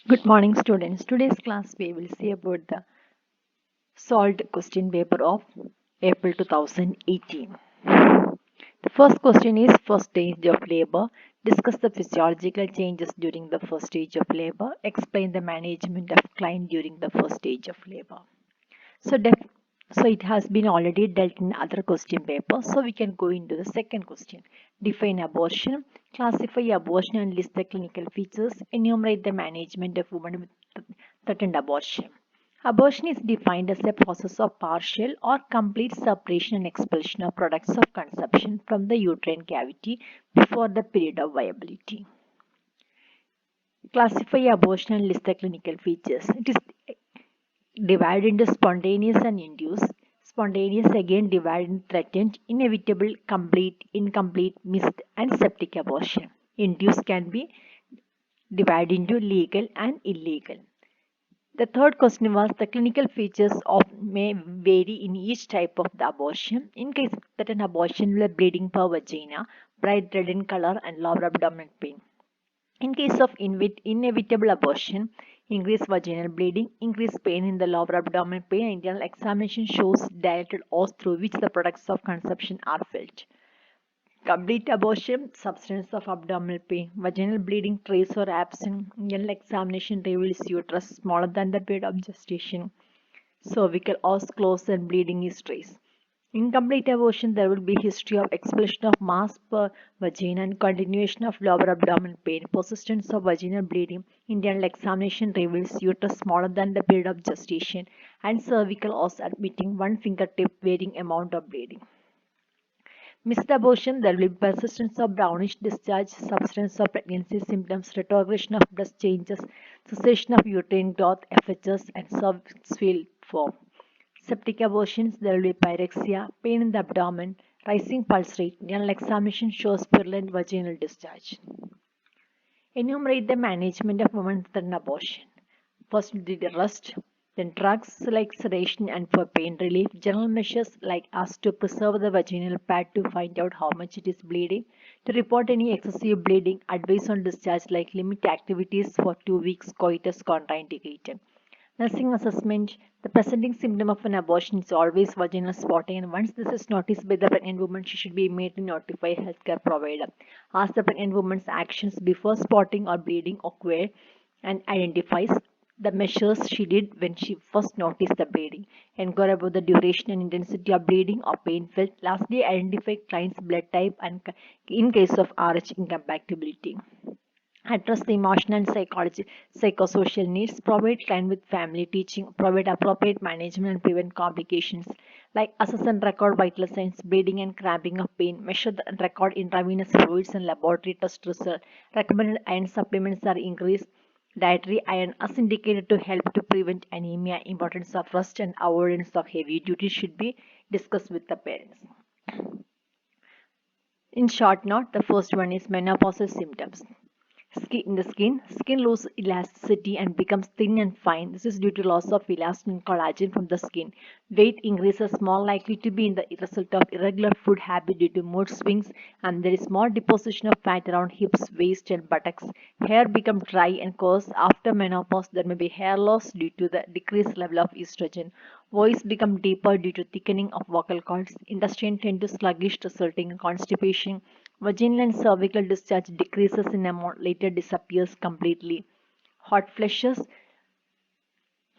Good morning, students. Today's class we will see about the solved question paper of April 2018. The first question is first stage of labor. Discuss the physiological changes during the first stage of labor. Explain the management of client during the first stage of labor. So, so it has been already dealt in other question paper. So we can go into the second question. Define abortion. Classify abortion and list the clinical features. Enumerate the management of women with threatened abortion. Abortion is defined as a process of partial or complete separation and expulsion of products of conception from the uterine cavity before the period of viability. Classify abortion and list the clinical features. It is divided into spontaneous and induced. Spontaneous again divided into threatened, inevitable, complete, incomplete, missed, and septic abortion. Induced can be divided into legal and illegal. The third question was the clinical features of may vary in each type of the abortion. In case that an abortion will bleeding per vagina, bright red in color and lower abdominal pain. In case of inevitable abortion, increased vaginal bleeding, increased pain in the lower abdominal pain, internal examination shows dilated os through which the products of conception are felt. Complete abortion, substance of abdominal pain, vaginal bleeding trace or absent, internal examination reveals uterus smaller than the period of gestation, cervical os closed and bleeding is trace. Incomplete abortion, there will be history of expulsion of mass per vagina and continuation of lower abdominal pain, persistence of vaginal bleeding. Internal examination reveals uterus smaller than the period of gestation and cervical os admitting one fingertip varying amount of bleeding. Missed abortion, there will be persistence of brownish discharge, substance of pregnancy symptoms, retrogression of breast changes, cessation of uterine growth, FHS, and cervix field form. Septic abortions, there will be pyrexia, pain in the abdomen, rising pulse rate. Internal examination shows purulent vaginal discharge. Enumerate the management of women-threatened abortion. First, the rest, then drugs like sedation and for pain relief. General measures like us to preserve the vaginal pad to find out how much it is bleeding. To report any excessive bleeding, advice on discharge like limit activities for 2 weeks, coitus contraindicated. Nursing assessment. The presenting symptom of an abortion is always vaginal spotting, and once this is noticed by the pregnant woman, she should be immediately notify a healthcare provider. Ask the pregnant woman's actions before spotting or bleeding occurred and identifies the measures she did when she first noticed the bleeding. Inquire about the duration and intensity of bleeding or pain felt. Lastly, identify client's blood type and in case of RH incompatibility. Address the emotional and psychosocial needs, provide client with family teaching, provide appropriate management and prevent complications like assess and record vital signs, bleeding and cramping of pain, measure and record intravenous fluids and laboratory test result. Recommended iron supplements are increased dietary iron as indicated to help to prevent anemia. Importance of rest and avoidance of heavy duty should be discussed with the parents. In short note, the first one is menopausal symptoms. Skin loses elasticity and becomes thin and fine. This is due to loss of elastin and collagen from the skin. Weight increases more likely to be in the result of irregular food habit due to mood swings, and there is more deposition of fat around hips, waist, and buttocks. Hair becomes dry and coarse after menopause. There may be hair loss due to the decreased level of estrogen. Voice becomes deeper due to thickening of vocal cords. Intestine tend to sluggish, resulting in constipation. Vaginal and cervical discharge decreases in amount, later disappears completely. Hot flushes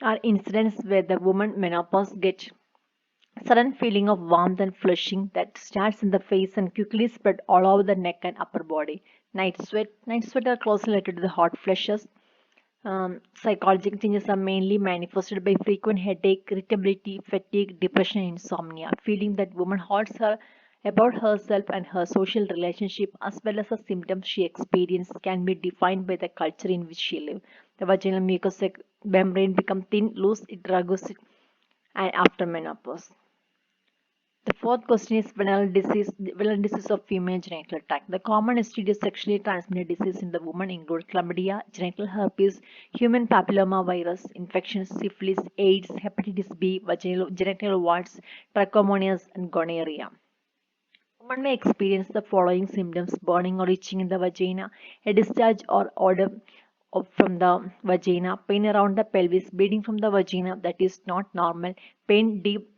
are incidents where the woman menopause gets sudden feeling of warmth and flushing that starts in the face and quickly spread all over the neck and upper body. Night sweat are closely related to the hot flushes. Psychological changes are mainly manifested by frequent headache, irritability, fatigue, depression, and insomnia. Feeling that woman holds her about herself and her social relationship as well as the symptoms she experiences can be defined by the culture in which she lives. The vaginal mucous membrane becomes thin, loose, irregular, and after menopause. The fourth question is venereal disease of female genital tract. The common STD sexually transmitted disease in the woman include chlamydia, genital herpes, human papilloma virus, infections, syphilis, AIDS, hepatitis B, genital warts, trichomonias, and gonorrhea. One may experience the following symptoms: burning or itching in the vagina, a discharge or odor from the vagina, pain around the pelvis, bleeding from the vagina that is not normal, pain deep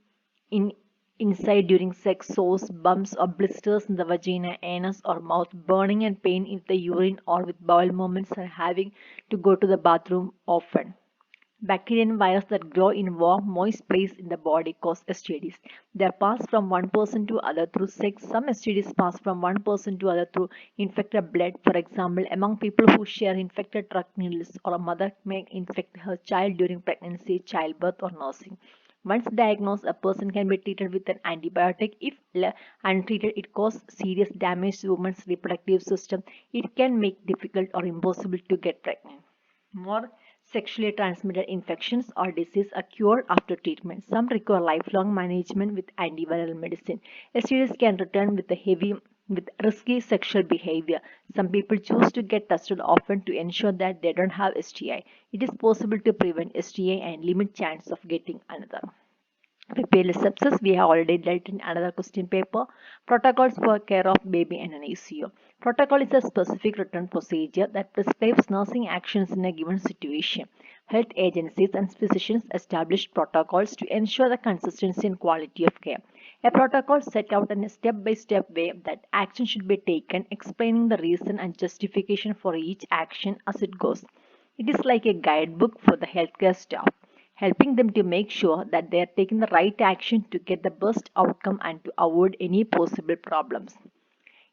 in inside during sex, sores, bumps or blisters in the vagina, anus or mouth, burning and pain in the urine or with bowel movements and having to go to the bathroom often. Bacteria and viruses that grow in warm, moist places in the body cause STDs. They are passed from one person to other through sex. Some STDs pass from one person to other through infected blood. For example, among people who share infected drug needles, or a mother may infect her child during pregnancy, childbirth, or nursing. Once diagnosed, a person can be treated with an antibiotic. If untreated, it causes serious damage to woman's reproductive system. It can make difficult or impossible to get pregnant. More sexually transmitted infections or disease are cured after treatment. Some require lifelong management with antiviral medicine. STDs can return with risky sexual behavior. Some people choose to get tested often to ensure that they don't have STI. It is possible to prevent STI and limit chance of getting another. Papillary sepsis, we have already dealt in another question paper. Protocols for care of baby in an ICU. Protocol is a specific written procedure that prescribes nursing actions in a given situation. Health agencies and physicians establish protocols to ensure the consistency and quality of care. A protocol set out in a step-by-step way that action should be taken, explaining the reason and justification for each action as it goes. It is like a guidebook for the healthcare staff, helping them to make sure that they are taking the right action to get the best outcome and to avoid any possible problems.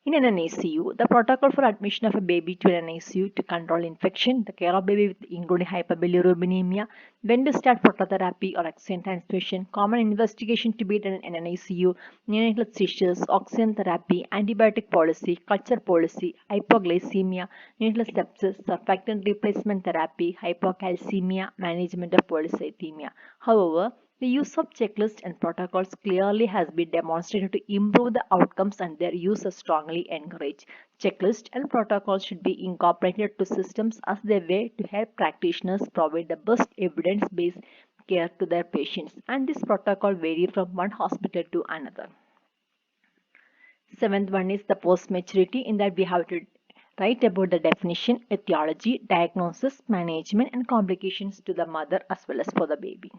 In an NICU, the protocol for admission of a baby to an NICU to control infection, the care of baby with including hyperbilirubinemia, when to start phototherapy or oxygen transfusion, common investigation to be done in an NICU, neonatal seizures, oxygen therapy, antibiotic policy, culture policy, hypoglycemia, neonatal sepsis, surfactant replacement therapy, hypocalcemia, management of polycythemia. However, the use of checklists and protocols clearly has been demonstrated to improve the outcomes, and their use is strongly encouraged. Checklists and protocols should be incorporated to systems as a way to help practitioners provide the best evidence-based care to their patients, and this protocol vary from one hospital to another. Seventh one is the post-maturity, in that we have to write about the definition, etiology, diagnosis, management, and complications to the mother as well as for the baby.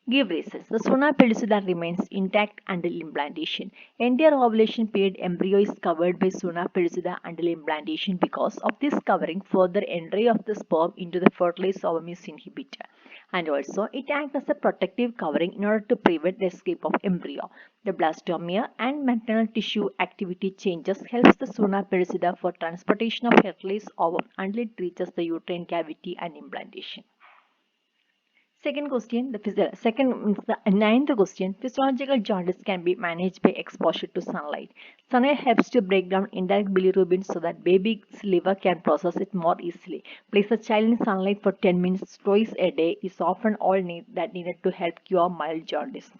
Give reasons. The sona pellucida remains intact until implantation. Entire ovulation period embryo is covered by sona pellucida until implantation. Because of this covering, further entry of the sperm into the fertilized ovum is inhibited. And also, it acts as a protective covering in order to prevent the escape of embryo. The blastomere and maternal tissue activity changes helps the sona pellucida for transportation of fertilized ovum until it reaches the uterine cavity and implantation. Second question, the ninth question, physiological jaundice can be managed by exposure to sunlight. Sunlight helps to break down indirect bilirubin so that baby's liver can process it more easily. Place a child in sunlight for 10 minutes twice a day is often all needed to help cure mild jaundice.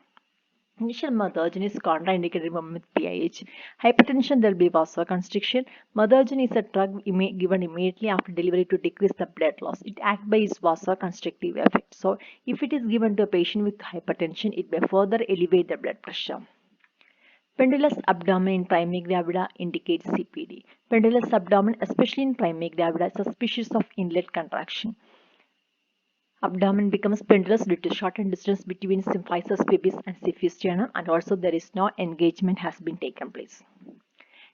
Initial mothergen is contraindicated in women with PIH. Hypertension, there will be vasoconstriction. Mothergen is a drug given immediately after delivery to decrease the blood loss. It acts by its vasoconstrictive effect. So, if it is given to a patient with hypertension, it may further elevate the blood pressure. Pendulous abdomen in primary gravida indicates CPD. Pendulous abdomen, especially in primary gravida, is suspicious of inlet contraction. Abdomen becomes pendulous due to shortened distance between symphysis pubis and sternum, and also there is no engagement has been taken place.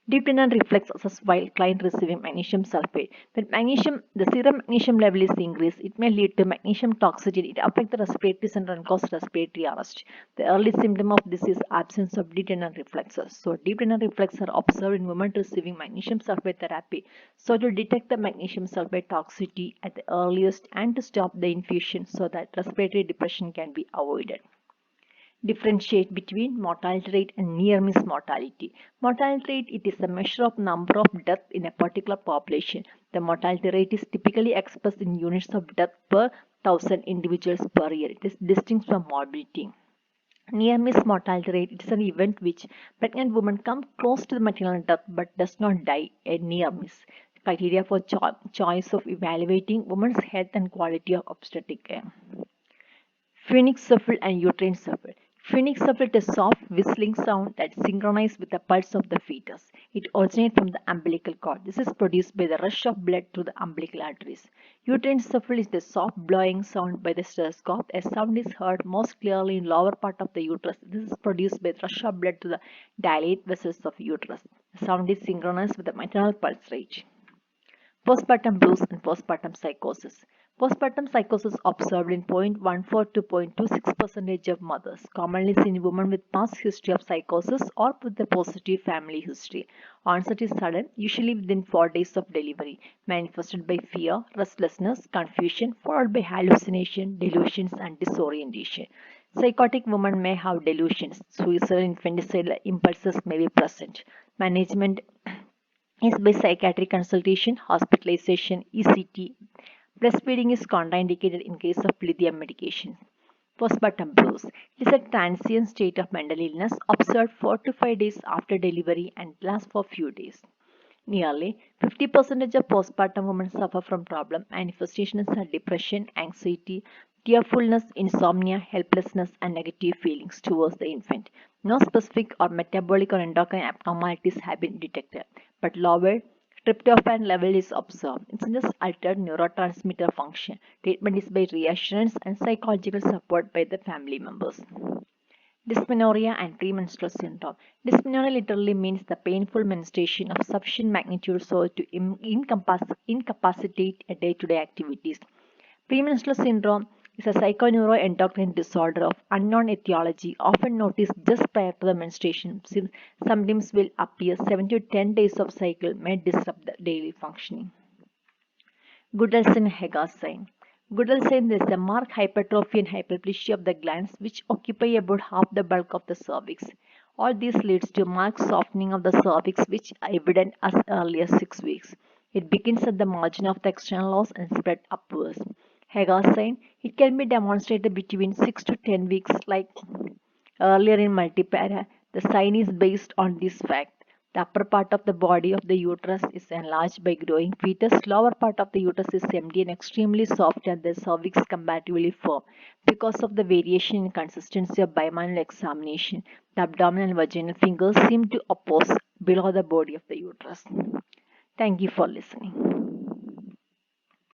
Deep renal reflex assess while client receiving magnesium sulfate. When the serum magnesium level is increased, it may lead to magnesium toxicity. It affects the respiratory center and cause respiratory arrest. The early symptom of this is absence of deep renal reflexes. So deep renal reflexes are observed in women receiving magnesium sulfate therapy. So to detect the magnesium sulfate toxicity at the earliest and to stop the infusion so that respiratory depression can be avoided. Differentiate between mortality rate and near-miss mortality. Mortality rate, it is a measure of number of deaths in a particular population. The mortality rate is typically expressed in units of death per 1,000 individuals per year. It is distinct from morbidity. Near-miss mortality rate, it is an event which pregnant woman comes close to the maternal death but does not die, a near-miss. Criteria for choice of evaluating women's health and quality of obstetric care. Phoenix cephal and uterine cephal. Phoenix sublet is a soft whistling sound that synchronizes with the pulse of the fetus. It originates from the umbilical cord. This is produced by the rush of blood through the umbilical arteries. Uterine shuffle is the soft blowing sound by the stethoscope. A sound is heard most clearly in lower part of the uterus. This is produced by the rush of blood to the dilate vessels of uterus. The sound is synchronized with the maternal pulse rate. Postpartum blues and postpartum psychosis. Postpartum psychosis observed in 0.14 to 0.26% of mothers, commonly seen in women with past history of psychosis or with a positive family history. Onset is sudden, usually within 4 days of delivery, manifested by fear, restlessness, confusion, followed by hallucination, delusions, and disorientation. Psychotic women may have delusions. Suicidal infanticidal impulses may be present. Management is by psychiatric consultation, hospitalization, ECT. Breastfeeding is contraindicated in case of lithium medication. Postpartum blues. It is a transient state of mental illness observed 4 to 5 days after delivery and lasts for few days. Nearly 50% of postpartum women suffer from problem manifestations are depression, anxiety, tearfulness, insomnia, helplessness, and negative feelings towards the infant. No specific or metabolic or endocrine abnormalities have been detected, but lower tryptophan level is observed. It's just altered neurotransmitter function. Treatment is by reassurance and psychological support by the family members. Dysmenorrhea and premenstrual syndrome. Dysmenorrhea literally means the painful menstruation of sufficient magnitude so to incapacitate day-to-day activities. Premenstrual syndrome is a psychoneuroendocrine disorder of unknown etiology, often noticed just prior to the menstruation. Symptoms will appear 7 to 10 days of cycle may disrupt the daily functioning. Goodell-Hagar sign. Goodell sign is a marked hypertrophy and hyperplasia of the glands which occupy about half the bulk of the cervix. All this leads to marked softening of the cervix which are evident as early as 6 weeks. It begins at the margin of the external os and spread upwards. Hagar sign, it can be demonstrated between 6 to 10 weeks like earlier in multipara. The sign is based on this fact. The upper part of the body of the uterus is enlarged by growing fetus. Lower part of the uterus is empty and extremely soft and the cervix comparatively firm. Because of the variation in consistency of bimanual examination, the abdominal and vaginal fingers seem to oppose below the body of the uterus. Thank you for listening.